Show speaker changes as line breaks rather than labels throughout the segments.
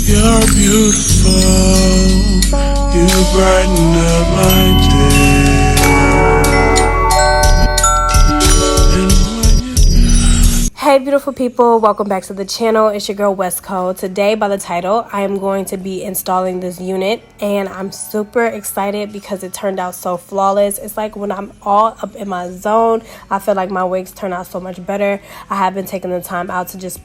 You're beautiful, you brighten up my day.
Hey beautiful people, welcome back to the channel. It's your girl West Coast. Today by the title, I am going to be installing this unit and I'm super excited because it turned out so flawless. It's like when I'm all up in my zone, I feel like my wigs turn out so much better. I have been taking the time out to just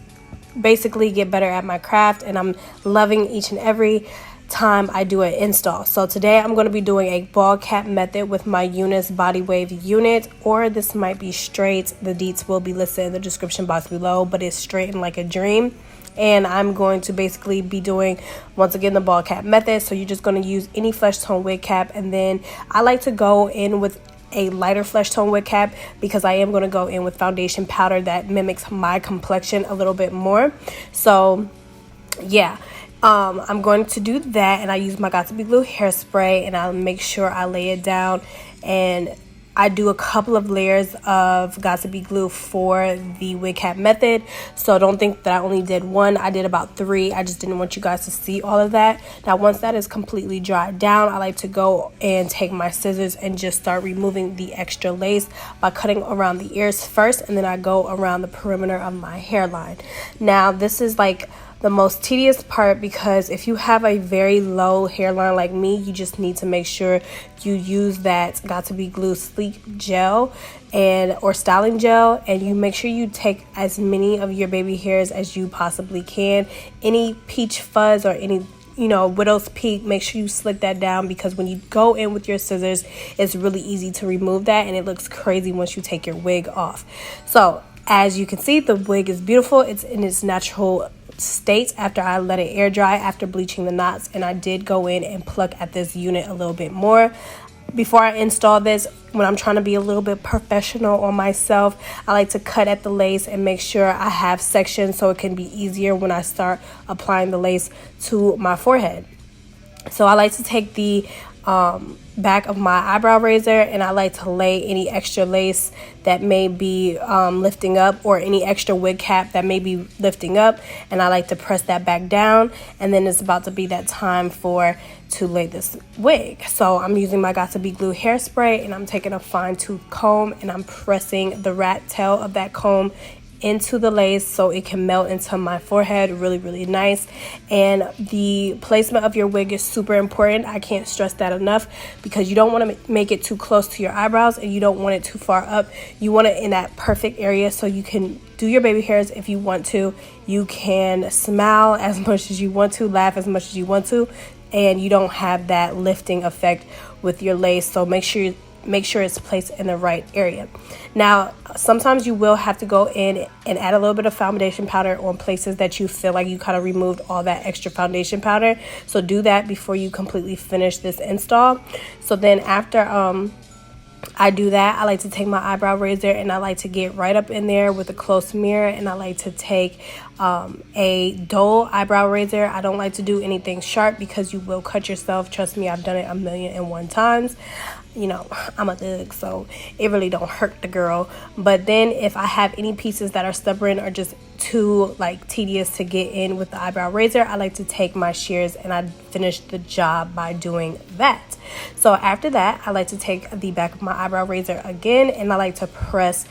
basically get better at my craft, and I'm loving each and every time I do an install. So today I'm going to be doing a ball cap method with my Unice body wave unit, or this might be straight. The deets will be listed in the description box below, but it's straightened like a dream. And I'm going to basically be doing, once again, the ball cap method. So you're just going to use any flesh tone wig cap, and then I like to go in with a lighter flesh tone wig cap because I am going to go in with foundation powder that mimics my complexion a little bit more. So yeah, I'm going to do that, and I use my Got To Be Glue hairspray, and I'll make sure I lay it down, and I do a couple of layers of Got To Be Glue for the wig cap method. So don't think that I only did one. I did about 3. I just didn't want you guys to see all of that. Now once that is completely dried down, I like to go and take my scissors and just start removing the extra lace by cutting around the ears first, and then I go around the perimeter of my hairline. Now this is like the most tedious part, because if you have a very low hairline like me, you just need to make sure you use that Got To Be Glue sleek gel or styling gel, and you make sure you take as many of your baby hairs as you possibly can. Any peach fuzz or any widow's peak, make sure you slick that down, because when you go in with your scissors, it's really easy to remove that, and it looks crazy once you take your wig off. So as you can see, the wig is beautiful. It's in its natural state after I let it air dry after bleaching the knots, and I did go in and pluck at this unit a little bit more. Before I install this, when I'm trying to be a little bit professional on myself, I like to cut at the lace and make sure I have sections so it can be easier when I start applying the lace to my forehead. So I like to take the back of my eyebrow razor, and I like to lay any extra lace that may be lifting up, or any extra wig cap that may be lifting up, and I like to press that back down, and then it's about to be that time to lay this wig. So I'm using my Got To Be Glue hairspray, and I'm taking a fine tooth comb, and I'm pressing the rat tail of that comb into the lace so it can melt into my forehead really nice. And the placement of your wig is super important. I can't stress that enough, because you don't want to make it too close to your eyebrows, and you don't want it too far up. You want it in that perfect area so you can do your baby hairs if you want to. You can smile as much as you want to, laugh as much as you want to, and you don't have that lifting effect with your lace. So make sure it's placed in the right area. Now sometimes you will have to go in and add a little bit of foundation powder on places that you feel like you kind of removed all that extra foundation powder. So do that before you completely finish this install. So then after I do that, I like to take my eyebrow razor, and I like to get right up in there with a close mirror, and I like to take a dull eyebrow razor. I don't like to do anything sharp because you will cut yourself. Trust me, I've done it 1,000,001 times. I'm a thug, so it really don't hurt the girl. But then if I have any pieces that are stubborn or just too tedious to get in with the eyebrow razor, I like to take my shears, and I finish the job by doing that. So after that, I like to take the back of my eyebrow razor again, and I like to press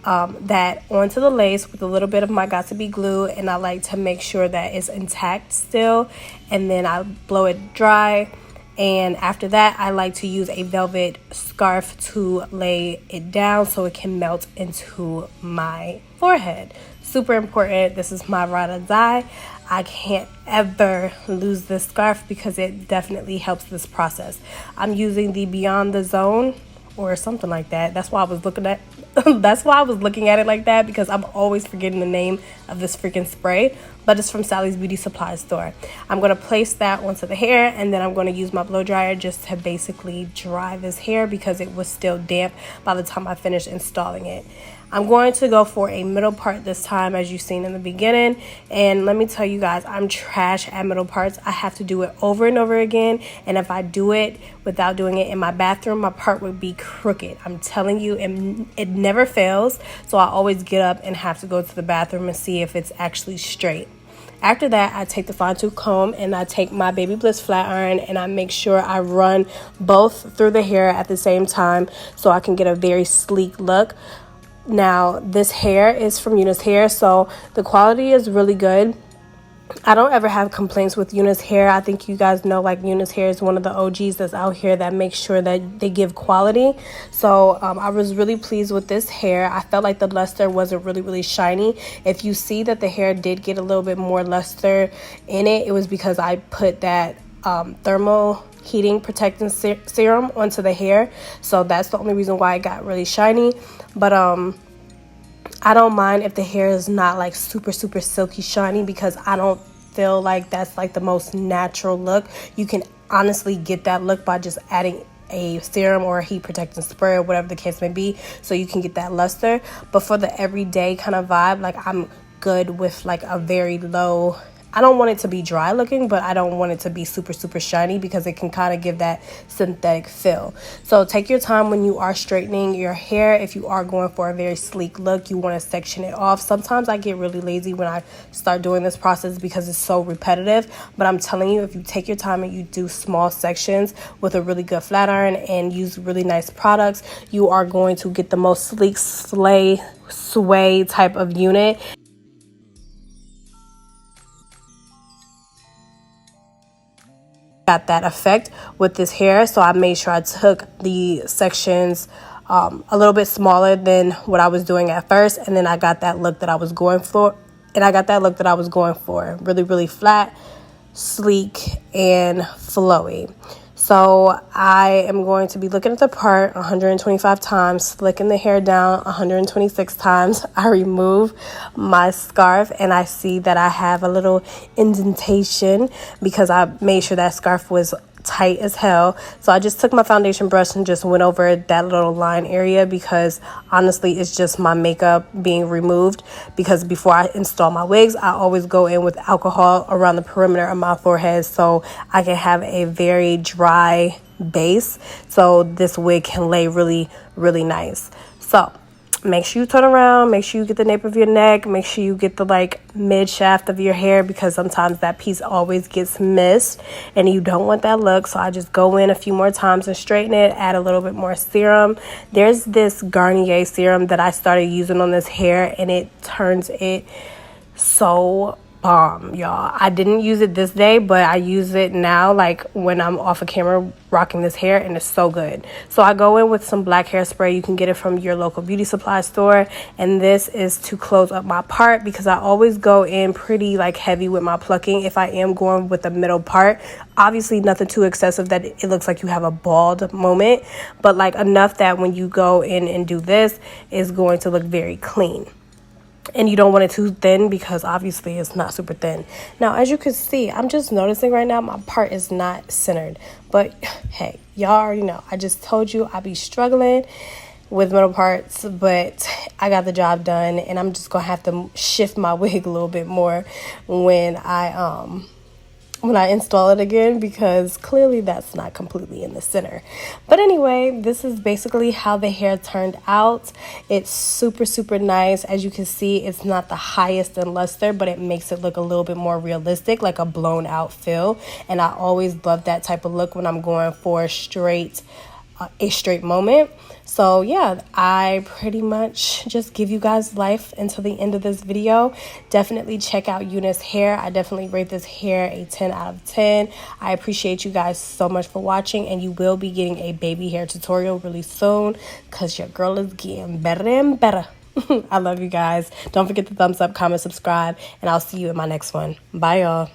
that onto the lace with a little bit of my Got To Be Glue, and I like to make sure that it's intact still, and then I blow it dry. And after that, I like to use a velvet scarf to lay it down so it can melt into my forehead. Super important. This is my ride or die. I can't ever lose this scarf because it definitely helps this process. I'm using the Beyond the Zone or something like that. That's why I was looking at it like that, because I'm always forgetting the name of this freaking spray, but it's from Sally's Beauty Supply store. I'm going to place that onto the hair, and then I'm going to use my blow dryer just to basically dry this hair because it was still damp by the time I finished installing it. I'm going to go for a middle part this time, as you've seen in the beginning. And let me tell you guys, I'm trash at middle parts. I have to do it over and over again. And if I do it without doing it in my bathroom, my part would be crooked. I'm telling you, it never fails. So I always get up and have to go to the bathroom and see if it's actually straight. After that, I take the fine tooth comb and I take my Baby Bliss flat iron and I make sure I run both through the hair at the same time so I can get a very sleek look. Now, this hair is from UNiceHair, so the quality is really good. I don't ever have complaints with UNiceHair. I think you guys know, like, UNiceHair is one of the OGs that's out here that makes sure that they give quality. So I was really pleased with this hair. I felt like the luster wasn't really shiny. If you see that the hair did get a little bit more luster in it, it was because I put that thermal heating protecting serum onto the hair. So that's the only reason why it got really shiny. But I don't mind if the hair is not like super silky shiny, because I don't feel like that's like the most natural look. You can honestly get that look by just adding a serum or a heat protecting spray or whatever the case may be, so you can get that luster. But for the everyday kind of vibe, like, I'm good with like a very low, I don't want it to be dry looking, but I don't want it to be super shiny, because it can kind of give that synthetic feel. So take your time when you are straightening your hair. If you are going for a very sleek look, you want to section it off. Sometimes I get really lazy when I start doing this process because it's so repetitive, but I'm telling you, if you take your time and you do small sections with a really good flat iron and use really nice products, you are going to get the most sleek sway type of unit. Got that effect with this hair, so I made sure I took the sections a little bit smaller than what I was doing at first, and then I got that look that I was going for. Really flat, sleek, and flowy. So I am going to be looking at the part 125 times, slicking the hair down 126 times. I remove my scarf and I see that I have a little indentation because I made sure that scarf was tight as hell. So I just took my foundation brush and just went over that little line area, because honestly it's just my makeup being removed. Because before I install my wigs, I always go in with alcohol around the perimeter of my forehead so I can have a very dry base, so this wig can lay really nice. So make sure you turn around, make sure you get the nape of your neck, make sure you get the like mid shaft of your hair, because sometimes that piece always gets missed and you don't want that look. So I just go in a few more times and straighten it, add a little bit more serum. There's this Garnier serum that I started using on this hair and it turns it so bomb, y'all. I didn't use it this day, but I use it now, like when I'm off of camera rocking this hair, and it's so good. So I go in with some black hairspray. You can get it from your local beauty supply store, and this is to close up my part, because I always go in pretty like heavy with my plucking if I am going with the middle part. Obviously nothing too excessive that it looks like you have a bald moment, but like enough that when you go in and do this, it's going to look very clean. And you don't want it too thin, because obviously it's not super thin. Now, as you can see, I'm just noticing right now my part is not centered. But hey, y'all already know. I just told you I be struggling with middle parts, but I got the job done. And I'm just going to have to shift my wig a little bit more when I install it again, because clearly that's not completely in the center. But anyway, this is basically how the hair turned out. It's super nice. As you can see, it's not the highest in luster, but it makes it look a little bit more realistic, like a blown out feel. And I always love that type of look when I'm going for a straight moment. So yeah, I pretty much just give you guys life until the end of this video. Definitely check out UNiceHair. I definitely rate this hair a 10 out of 10. I appreciate you guys so much for watching, and you will be getting a baby hair tutorial really soon, because your girl is getting better and better. I love you guys. Don't forget to thumbs up, comment, subscribe, and I'll see you in my next one. Bye, y'all.